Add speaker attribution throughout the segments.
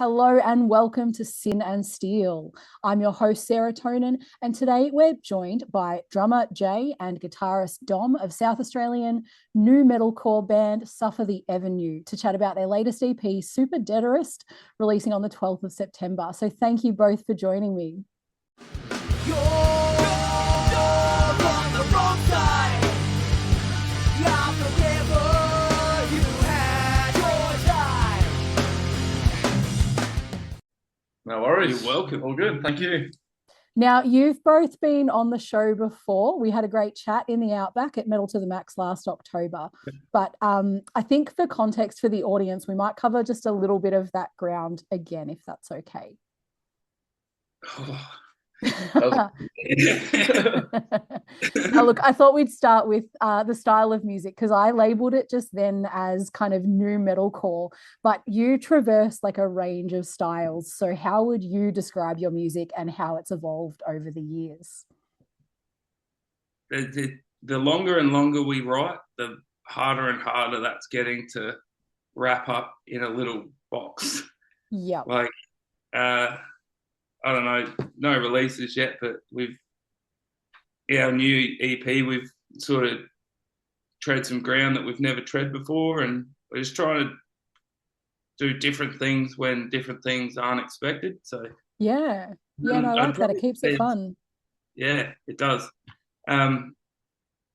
Speaker 1: Hello and welcome to Sin and Steel. I'm your host, Sarah-Tonin, and today we're joined by drummer Jay and guitarist Dom of South Australian new metalcore band Suffer the Evenue to chat about their latest EP, Super Deaderest, releasing on the 12th of September. So thank you both for joining me.
Speaker 2: You're on the wrong side. You're forever. You had your time.
Speaker 3: No worries.
Speaker 4: You're welcome.
Speaker 3: All good. Thank you.
Speaker 1: Now, you've both been on the show before. We had a great chat in the Outback at Metal to the Max last October. But I think for context for the audience, we might cover just a little bit of that ground again, if that's okay. Now, look, I thought we'd start with the style of music because I labeled it just then as kind of new metalcore, but you traverse like a range of styles. So how would you describe your music and how it's evolved over the years?
Speaker 4: The longer and longer we write, the harder and harder that's getting to wrap up in a little box.
Speaker 1: Yeah.
Speaker 4: Like, I don't know, no releases yet, but our new EP, we've sort of tread some ground that we've never tread before, and we're just trying to do different things when different things aren't expected. So
Speaker 1: no, I like that. It keeps it fun.
Speaker 4: Yeah, it does.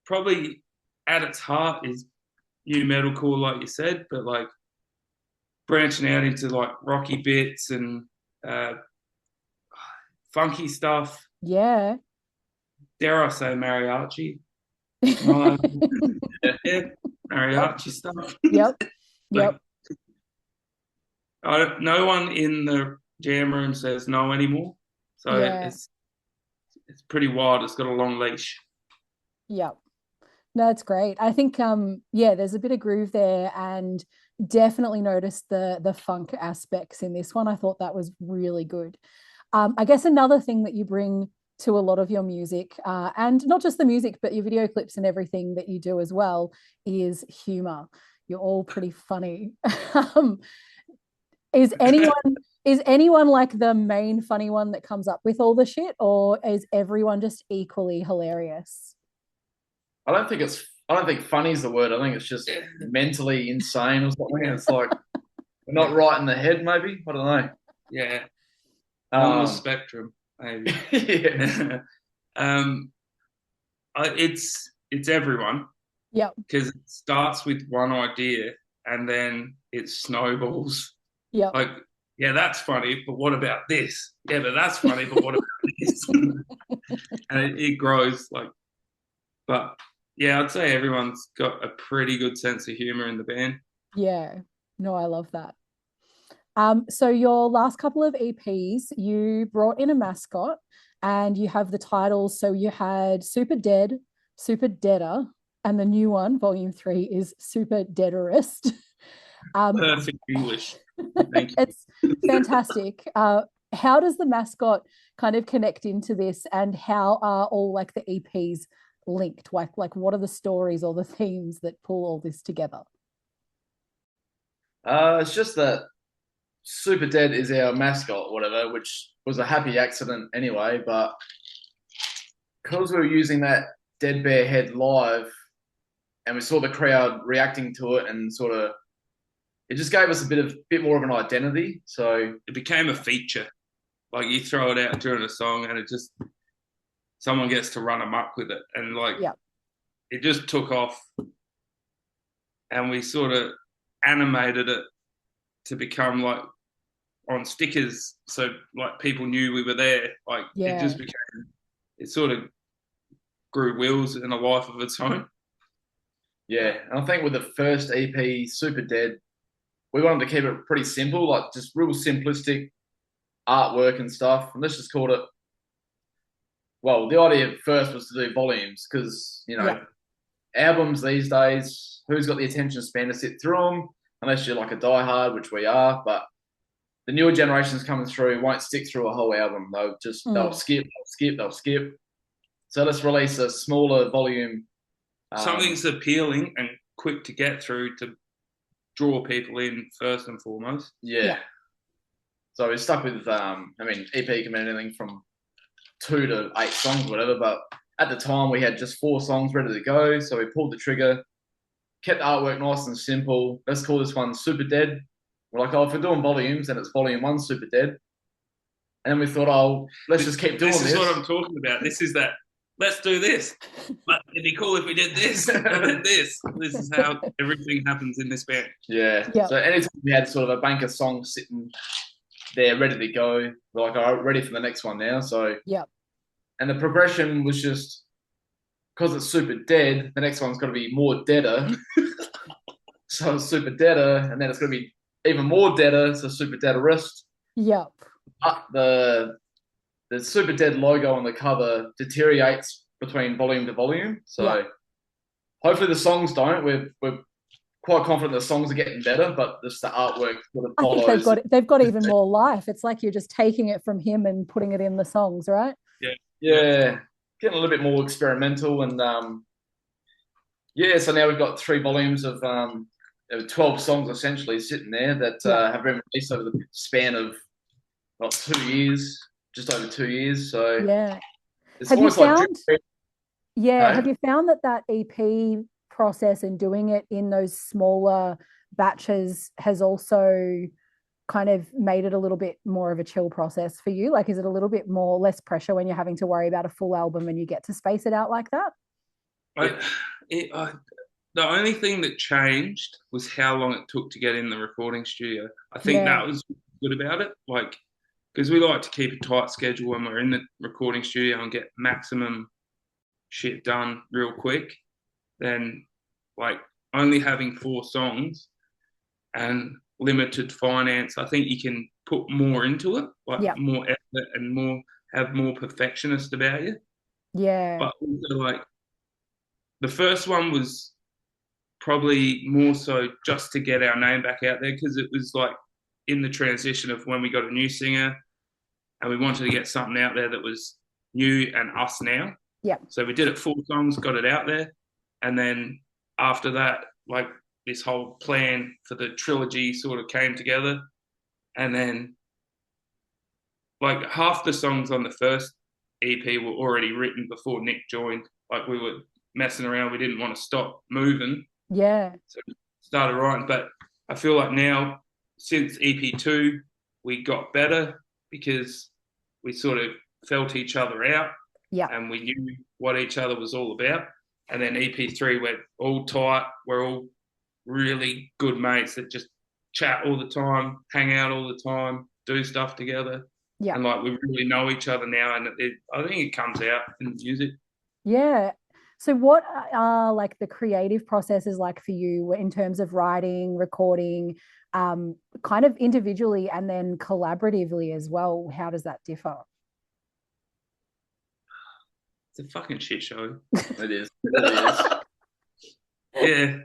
Speaker 4: Probably at its heart is new metalcore, like you said, but like branching out into like rocky bits and funky stuff.
Speaker 1: Yeah.
Speaker 4: Dare I say mariachi? Mariachi stuff.
Speaker 1: Yep.
Speaker 4: No one in the jam room says no anymore. So it's pretty wild. It's got a long leash.
Speaker 1: Yep. No, it's great. I think there's a bit of groove there, and definitely noticed the funk aspects in this one. I thought that was really good. I guess another thing that you bring to a lot of your music, and not just the music, but your video clips and everything that you do as well, is humor. You're all pretty funny. Is anyone like the main funny one that comes up with all the shit, or is everyone just equally hilarious?
Speaker 3: I don't think funny is the word. I think it's just mentally insane or something. It's like we're not right in the head, maybe. I don't know.
Speaker 4: Yeah. On the spectrum, maybe.
Speaker 3: Yeah.
Speaker 4: It's everyone.
Speaker 1: Yeah.
Speaker 4: Because it starts with one idea and then it snowballs.
Speaker 1: Yeah.
Speaker 4: Like, yeah, that's funny, but what about this? Yeah, but that's funny, but what about this? And it grows like. But yeah, I'd say everyone's got a pretty good sense of humor in the band.
Speaker 1: Yeah. No, I love that. So your last couple of EPs, you brought in a mascot and you have the titles. So you had Super Dead, Super Deader, and the new one, Volume 3, is Super Deaderest.
Speaker 4: Perfect English. Thank you.
Speaker 1: It's fantastic. How does the mascot kind of connect into this, and how are all like the EPs linked? Like what are the stories or the themes that pull all this together?
Speaker 3: It's just that Super Dead is our mascot, whatever, which was a happy accident anyway. But because we were using that dead bear head live, and we saw the crowd reacting to it, and sort of, it just gave us a bit more of an identity. So
Speaker 4: it became a feature. Like you throw it out during a song, and someone gets to run amok with it, and like it just took off, and we sort of animated it to become like on stickers, so like people knew we were there. Like it sort of grew wheels in a life of its own.
Speaker 3: Yeah, and I think with the first EP, Super Dead, we wanted to keep it pretty simple, like just real simplistic artwork and stuff. And let's just call it. Well, the idea at first was to do volumes because albums these days, who's got the attention span to sit through them? Unless you're like a diehard, which we are, but the newer generations coming through won't stick through a whole album. They'll skip. So let's release a smaller volume.
Speaker 4: Something's appealing and quick to get through to draw people in first and foremost.
Speaker 3: Yeah. So we stuck with, EP can be anything from 2 to 8 songs, whatever. But at the time, we had just 4 songs ready to go. So we pulled the trigger, kept the artwork nice and simple. Let's call this one Super Dead. We're like, if we're doing volumes, then it's volume 1, Super Dead. And then we thought, let's just keep doing this.
Speaker 4: This is what I'm talking about. This is that. Let's do this. But it'd be cool if we did this and then this. This is how everything happens in this band.
Speaker 3: Yeah.
Speaker 1: Yep.
Speaker 3: So anytime we had sort of a bank of songs sitting there ready to go, we're like, all right, ready for the next one now. So
Speaker 1: Yep.
Speaker 3: And the progression was just, because it's Super Dead, the next one's got to be more deader. So it's Super Deader, and then it's going to be even more deader, so Super Deaderest.
Speaker 1: Yep.
Speaker 3: But the Super Dead logo on the cover deteriorates between volume to volume. So hopefully the songs don't. We're quite confident the songs are getting better, but just the artwork sort of follows.
Speaker 1: I think they've got even more life. It's like you're just taking it from him and putting it in the songs, right?
Speaker 3: Yeah. Getting a little bit more experimental, and so now we've got 3 volumes of 12 songs essentially sitting there that have been released over the span of 2 years, just over 2 years. So it's
Speaker 1: have
Speaker 3: almost
Speaker 1: you found?
Speaker 3: No.
Speaker 1: Have you found that EP process and doing it in those smaller batches has also kind of made it a little bit more of a chill process for you? Like, is it a little bit more less pressure when you're having to worry about a full album and you get to space it out like that?
Speaker 4: The only thing that changed was how long it took to get in the recording studio. I think that was good about it. Like, because we like to keep a tight schedule when we're in the recording studio and get maximum shit done real quick. Then, like, only having 4 songs and limited finance, I think you can put more into it, like more effort and have more perfectionist about you.
Speaker 1: Yeah.
Speaker 4: But also, like, the first one was probably more so just to get our name back out there, because it was like in the transition of when we got a new singer and we wanted to get something out there that was new and us now.
Speaker 1: Yeah.
Speaker 4: So we did it 4 songs, got it out there. And then after that, like, this whole plan for the trilogy sort of came together. And then, like, half the songs on the first EP were already written before Nick joined. Like, we were messing around. We didn't want to stop moving.
Speaker 1: Yeah.
Speaker 4: So we started writing. But I feel like now, since EP2, we got better because we sort of felt each other out.
Speaker 1: Yeah.
Speaker 4: And we knew what each other was all about. And then EP3, we're all tight. We're all really good mates that just chat all the time, hang out all the time, do stuff together.
Speaker 1: Yeah.
Speaker 4: And, like, we really know each other now. And I think it comes out in the music.
Speaker 1: Yeah. So what are, like, the creative processes like for you in terms of writing, recording, kind of individually and then collaboratively as well? How does that differ?
Speaker 4: It's a fucking shit show.
Speaker 3: It is.
Speaker 4: Yeah.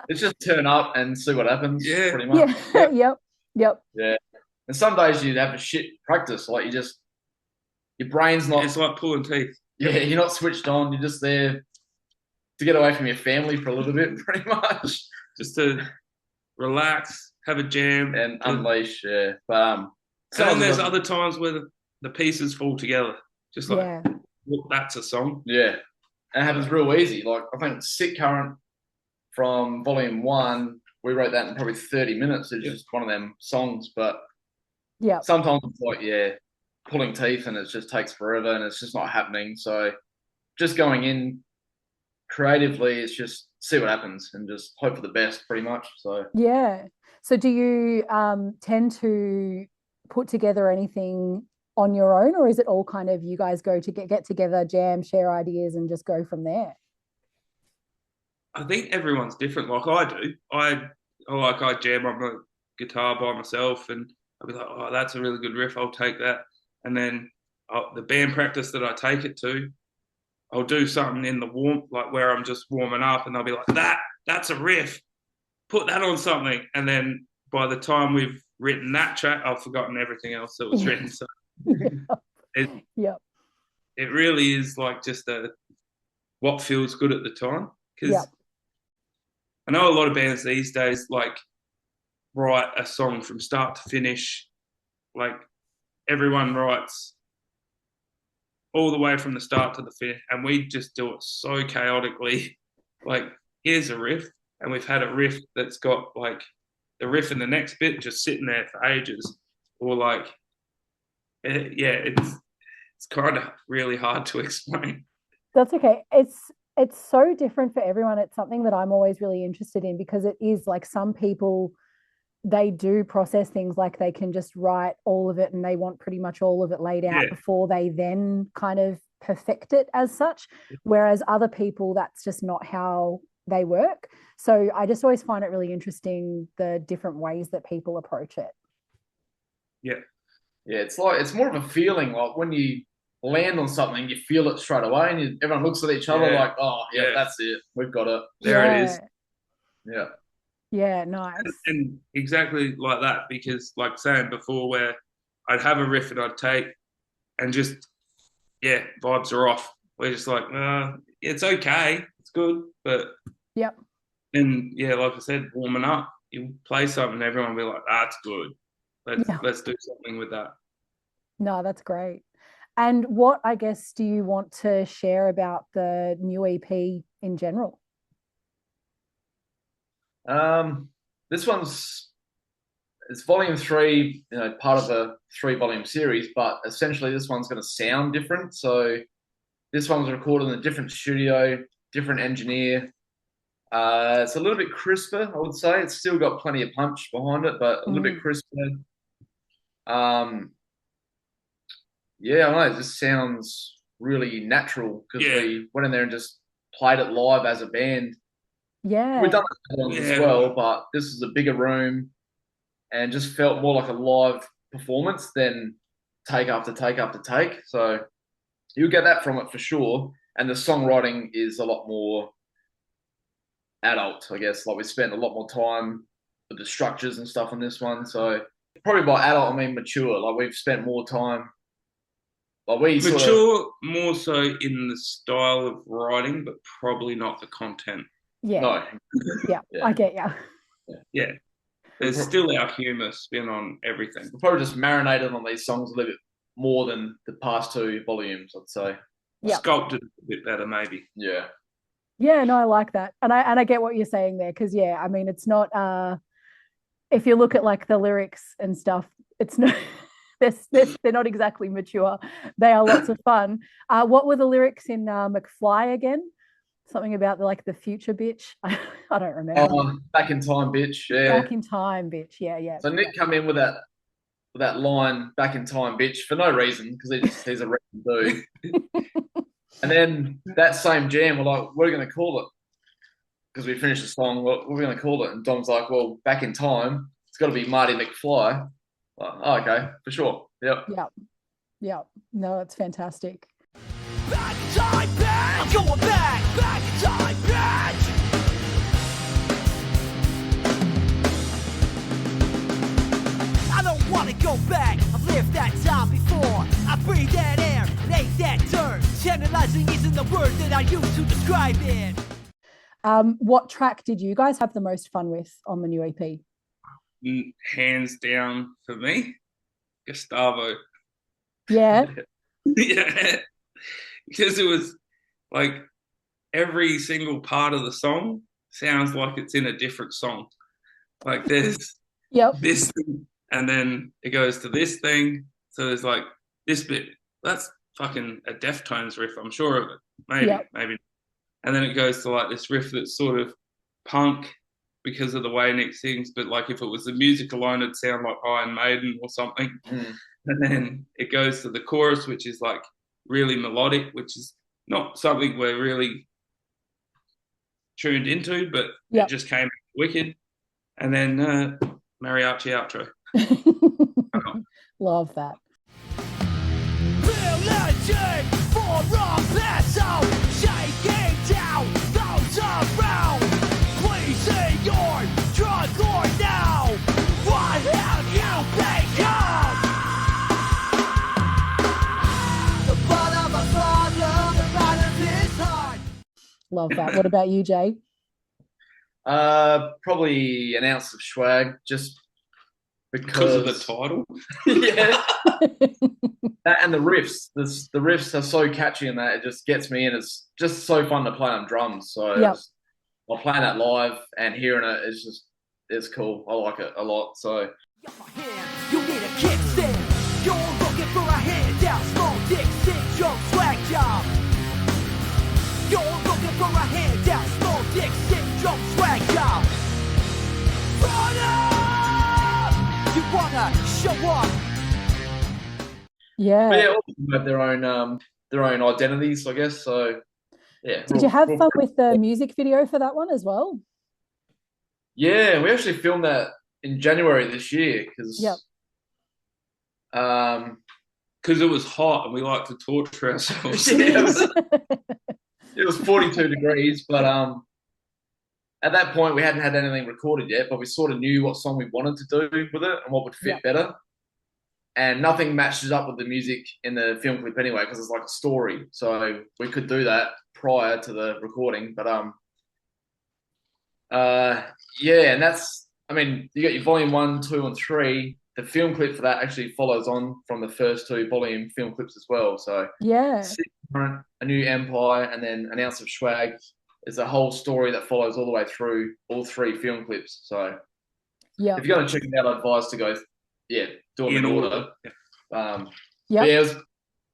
Speaker 3: It's just turn up and see what happens, pretty much.
Speaker 1: Yeah. Yep.
Speaker 3: Yeah. And some days you have a shit practice. Like, your brain's not...
Speaker 4: It's like pulling teeth.
Speaker 3: Yeah, you're not switched on. You're just there to get away from your family for a little bit, pretty much.
Speaker 4: Just to relax, have a jam.
Speaker 3: And unleash, yeah. But,
Speaker 4: and then there's other times where the pieces fall together. Just like, well, that's a song.
Speaker 3: Yeah. And it happens real easy. Like, I think Sick Current from volume 1, we wrote that in probably 30 minutes. It's just one of them songs. But sometimes it's like, pulling teeth, and it just takes forever and it's just not happening. So just going in creatively, it's just see what happens and just hope for the best, pretty much. So
Speaker 1: so do you tend to put together anything on your own, or is it all kind of you guys go to get together, jam, share ideas and just go from there?
Speaker 4: I think everyone's different. Like, I do, I jam on the guitar by myself and I'll be like, oh, that's a really good riff, I'll take that. And then the band practice that I take it to, I'll do something in the warm, like where I'm just warming up, and they'll be like, that's a riff, put that on something. And then by the time we've written that track, I've forgotten everything else that was written. So it really is like just what feels good at the time. Because I know a lot of bands these days, like, write a song from start to finish like everyone writes all the way from the start to the finish, and we just do it so chaotically. Like, here's a riff, and we've had a riff that's got like the riff in the next bit just sitting there for ages, or like, it's kind of really hard to explain.
Speaker 1: That's okay. It's so different for everyone. It's something that I'm always really interested in, because it is like, some people, they do process things like they can just write all of it and they want pretty much all of it laid out before they then kind of perfect it as such. Whereas other people, that's just not how they work. So I just always find it really interesting, the different ways that people approach it.
Speaker 3: Yeah, it's like, it's more of a feeling. Like when you land on something, you feel it straight away, and everyone looks at each other like, oh yeah, that's it, we've got it.
Speaker 4: There it is.
Speaker 1: Yeah, nice.
Speaker 4: And exactly like that, because like saying before, where I'd have a riff and I'd take, and just, vibes are off. We're just like, it's okay, it's good, but and like I said, warming up, you play something, everyone will be like, it's good. Let's do something with that. No,
Speaker 1: that's great. And what, I guess, do you want to share about the new EP in general?
Speaker 3: This it's volume 3, part of a 3-volume series, but essentially this one's going to sound different. So this one was recorded in a different studio, different engineer. It's a little bit crisper, I would say. It's still got plenty of punch behind it, but a little bit crisper. I don't know, it just sounds really natural, because we went in there and just played it live as a band.
Speaker 1: Yeah.
Speaker 3: We've done it as well, but this is a bigger room and just felt more like a live performance than take after take after take. So you'll get that from it for sure. And the songwriting is a lot more adult, I guess. Like, we spent a lot more time with the structures and stuff on this one. So probably by adult, I mean mature. Like, we've spent more time. Like,
Speaker 4: mature more so in the style of writing, but probably not the content.
Speaker 1: Yeah.
Speaker 3: No.
Speaker 1: I get you.
Speaker 4: Yeah. There's still our humour spin on everything.
Speaker 3: We're probably just marinated on these songs a little bit more than the past 2 volumes, I'd say.
Speaker 4: Sculpted a bit better, maybe.
Speaker 3: Yeah.
Speaker 1: Yeah, no, I like that. And I get what you're saying there, because I mean, it's not if you look at like the lyrics and stuff, it's not they're not exactly mature. They are lots of fun. What were the lyrics in McFly again? Something about the future bitch. I don't remember.
Speaker 3: Back in time, bitch. Yeah.
Speaker 1: Back in time, bitch. Yeah.
Speaker 3: So Nick come in with that line, back in time, bitch, for no reason, because he's a random dude. And then that same jam, we're like, what are we going to call it? Because we finished the song, what are we going to call it? And Dom's like, well, back in time, it's got to be Marty McFly. Like, okay, for sure. Yep.
Speaker 1: No, it's fantastic.
Speaker 2: Back in time, bitch! I'm going back in time, bitch! I don't wanna go back, I've lived that time before. I breathe that air, it ain't that dirt. Channelizing isn't the word that I use to describe it.
Speaker 1: What track did you guys have the most fun with on the new EP?
Speaker 4: Hands down for me, Gustavo.
Speaker 1: Yeah.
Speaker 4: Yeah. Because it was like every single part of the song sounds like it's in a different song. Like there's this thing, and then it goes to this thing. So there's like this bit. That's fucking a Deftones riff, I'm sure of it. Maybe. And then it goes to like this riff that's sort of punk because of the way Nick sings. But like if it was the music alone, it'd sound like Iron Maiden or something. And then it goes to the chorus, which is like really melodic, which is not something we're really tuned into, but it just came wicked. And then mariachi outro.
Speaker 1: Love that.
Speaker 2: For a peso, shaking down, goes around. Please say you're drunk or now. What have you become? The blood of a father, the light of his heart.
Speaker 1: Love that. What about you, Jay?
Speaker 3: Probably an ounce of swag. Just
Speaker 4: because of the title.
Speaker 3: Yeah. That and the riffs. The riffs are so catchy and that it just gets me in. It's just so fun to play on drums. So I'll play that live and hearing it is it's cool. I like it a lot. So
Speaker 2: you need a kickstand. You're looking for a handout, small dick syndrome swag job. You're looking for a handout, small dick syndrome swag job. Run up! You wanna show up?
Speaker 1: Yeah.
Speaker 3: But yeah, all of them have their own identities, I guess. So yeah.
Speaker 1: Did you have fun with the music video for that one as well?
Speaker 3: Yeah, we actually filmed that in January this year because
Speaker 4: it was hot and we like to torture ourselves.
Speaker 3: It was 42 degrees, but at that point we hadn't had anything recorded yet, but we sort of knew what song we wanted to do with it and what would fit better. And nothing matches up with the music in the film clip anyway, because it's like a story. So we could do that prior to the recording. But and that's, I mean, you got your volume 1, 2, and 3. The film clip for that actually follows on from the first 2 volume film clips as well. So A New Empire, and then An Ounce of Swag is a whole story that follows all the way through all 3 film clips. So if you're going to check it out, I'd advise to go, do it in order. But yeah, it was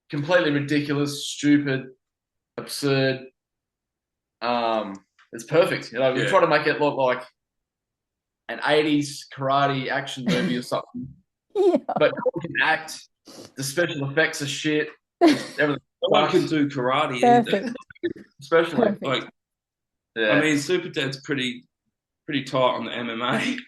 Speaker 3: completely ridiculous, stupid, absurd. It's perfect. You know, we try to make it look like an 80s karate action movie or something. But no one can act. The special effects are shit. Everything.
Speaker 4: No one can do karate either.
Speaker 3: Especially
Speaker 4: like, I mean, Super Dad's pretty tight on the MMA.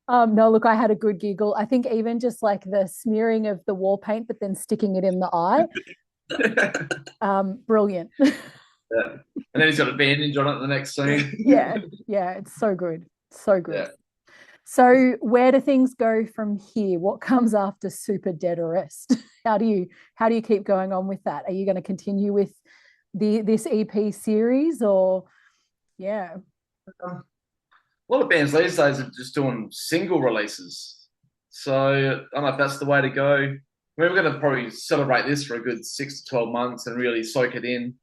Speaker 1: No, look, I had a good giggle. I think even just like the smearing of the wall paint, but then sticking it in the eye. Brilliant.
Speaker 3: And then he's got a bandage on it in the next scene.
Speaker 1: Yeah, it's so good. So good. So where do things go from here? What comes after Super Deaderest? How do you keep going on with that? Are you going to continue with this EP series or
Speaker 3: A lot of bands these days are just doing single releases. So I don't know if that's the way to go. I mean, we're going to probably celebrate this for a good 6 to 12 months and really soak it in.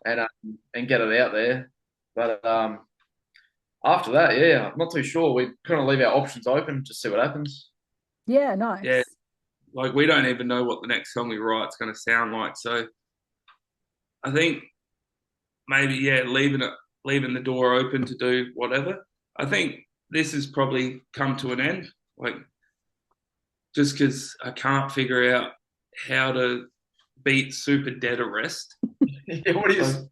Speaker 3: And get it out there. But after that, I'm not too sure. We kind of leave our options open, just see what happens.
Speaker 1: Yeah, nice.
Speaker 4: Yeah, like we don't even know what the next song we write is going to sound like. So I think maybe leaving the door open to do whatever. I think this has probably come to an end. Like just because I can't figure out how to beat Super Deaderest.
Speaker 3: What is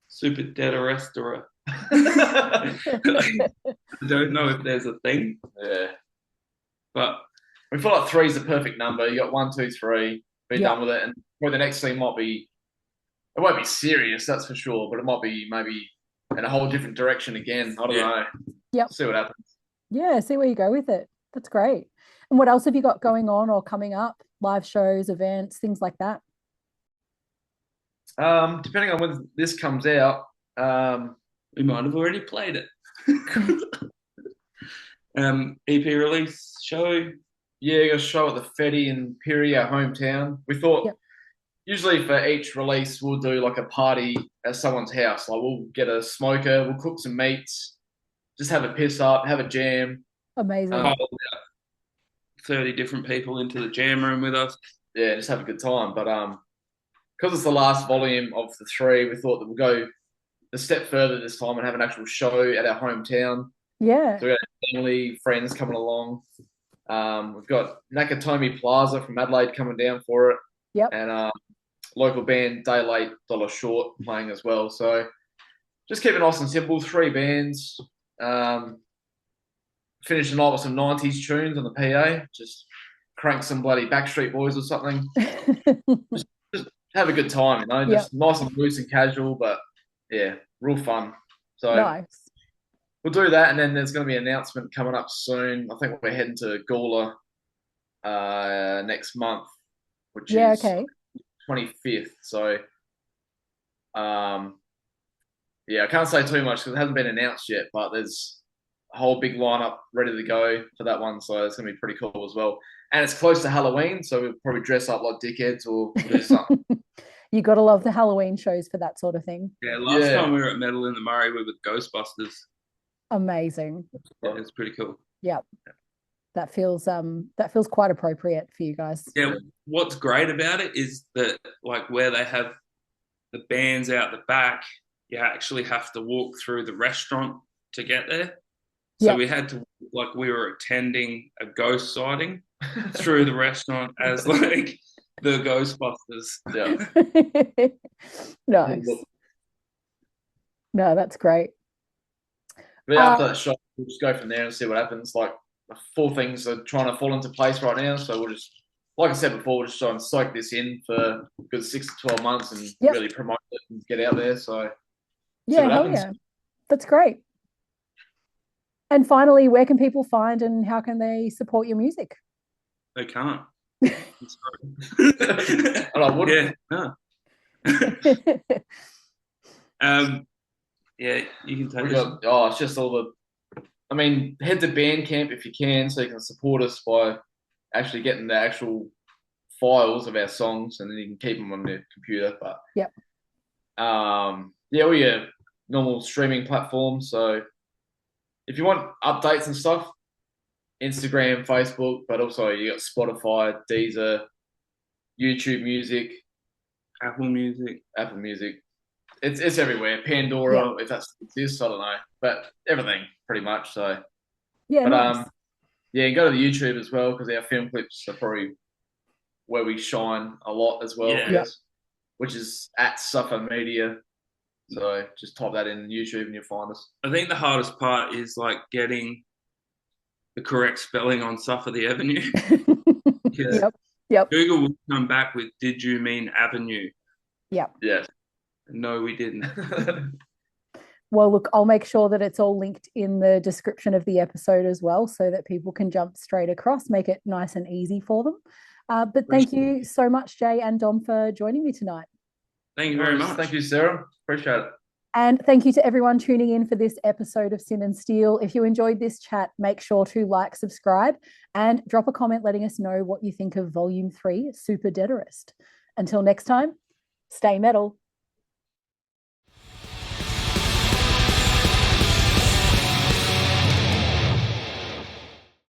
Speaker 4: Super Deaderest or I don't know if there's a thing.
Speaker 3: Yeah.
Speaker 4: But
Speaker 3: we feel like 3 is the perfect number. You got 1, 2, 3, be done with it. And probably the next thing might be, it won't be serious, that's for sure, but it might be maybe in a whole different direction again. I don't know. See what happens.
Speaker 1: Yeah, see where you go with it. That's great. And what else have you got going on or coming up? Live shows, events, things like that?
Speaker 3: Depending on when this comes out,
Speaker 4: we might have already played it. EP release show.
Speaker 3: Yeah, got a show at the Fetty in Piri, our hometown. We thought usually for each release we'll do like a party at someone's house. Like we'll get a smoker, we'll cook some meats, just have a piss up, have a jam.
Speaker 1: Amazing.
Speaker 4: 30 different people into the jam room with us.
Speaker 3: Yeah, just have a good time. But because it's the last volume of the 3, we thought that we'll go a step further this time and have an actual show at our hometown.
Speaker 1: Yeah.
Speaker 3: So we got family, friends coming along. We've got Nakatomi Plaza from Adelaide coming down for it.
Speaker 1: Yep.
Speaker 3: And local band Daylight Dollar Short playing as well. So just keep it nice and simple. 3 bands. Finish the night with some 90s tunes on the PA. Just crank some bloody Backstreet Boys or something. just have a good time, you know. Just nice and loose and casual, but real fun. So
Speaker 1: nice.
Speaker 3: We'll do that, and then there's going to be an announcement coming up soon. I think we're heading to Gawler next month, which is 25th. So, I can't say too much because it hasn't been announced yet, but there's a whole big lineup ready to go for that one. So it's gonna be pretty cool as well. And it's close to Halloween, so we'll probably dress up like dickheads or do something.
Speaker 1: You got to love the Halloween shows for that sort of thing.
Speaker 4: Yeah, last time we were at Metal in the Murray, we were with Ghostbusters.
Speaker 1: Amazing.
Speaker 4: Yeah, it's pretty cool.
Speaker 1: Yep. That feels quite appropriate for you guys.
Speaker 4: Yeah, what's great about it is that like where they have the bands out the back, you actually have to walk through the restaurant to get there. So we had to, like, we were attending a ghost sighting through the restaurant as like the Ghostbusters.
Speaker 3: Yeah.
Speaker 1: Nice. No, that's great.
Speaker 3: But after that shot, we'll just go from there and see what happens. Like, 4 things are trying to fall into place right now. So we'll just, like I said before, we'll just try and soak this in for a good 6 to 12 months and really promote it and get out there. So
Speaker 1: yeah, hell yeah. That's great. And finally, where can people find and how can they support your music?
Speaker 4: They can't.
Speaker 3: And I would.
Speaker 4: Yeah, no. Yeah, you can take it.
Speaker 3: It's just all the. I mean, head to Bandcamp if you can, so you can support us by actually getting the actual files of our songs, and then you can keep them on the computer. But we have normal streaming platforms. So if you want updates and stuff, Instagram, Facebook, but also you got Spotify, Deezer, YouTube Music,
Speaker 4: Apple Music.
Speaker 3: It's everywhere. Pandora, if that exists, I don't know, but everything pretty much. So
Speaker 1: nice.
Speaker 3: Go to the YouTube as well because our film clips are probably where we shine a lot as well. I guess, which is at Suffer Media. So just type that in YouTube and you'll find us.
Speaker 4: I think the hardest part is like getting the correct spelling on Suffer the Avenue.
Speaker 1: Yep.
Speaker 4: Google will come back with, did you mean Avenue?
Speaker 1: Yep.
Speaker 3: Yes.
Speaker 4: No, we didn't.
Speaker 1: Well, look, I'll make sure that it's all linked in the description of the episode as well so that people can jump straight across, make it nice and easy for them. But thank you so much, Jay and Dom, for joining me tonight.
Speaker 4: Thank you very much.
Speaker 3: Thank you, Sarah. Appreciate it.
Speaker 1: And thank you to everyone tuning in for this episode of Sin and Steel. If you enjoyed this chat, make sure to like, subscribe, and drop a comment letting us know what you think of Volume 3, Super Deaderest. Until next time, stay metal.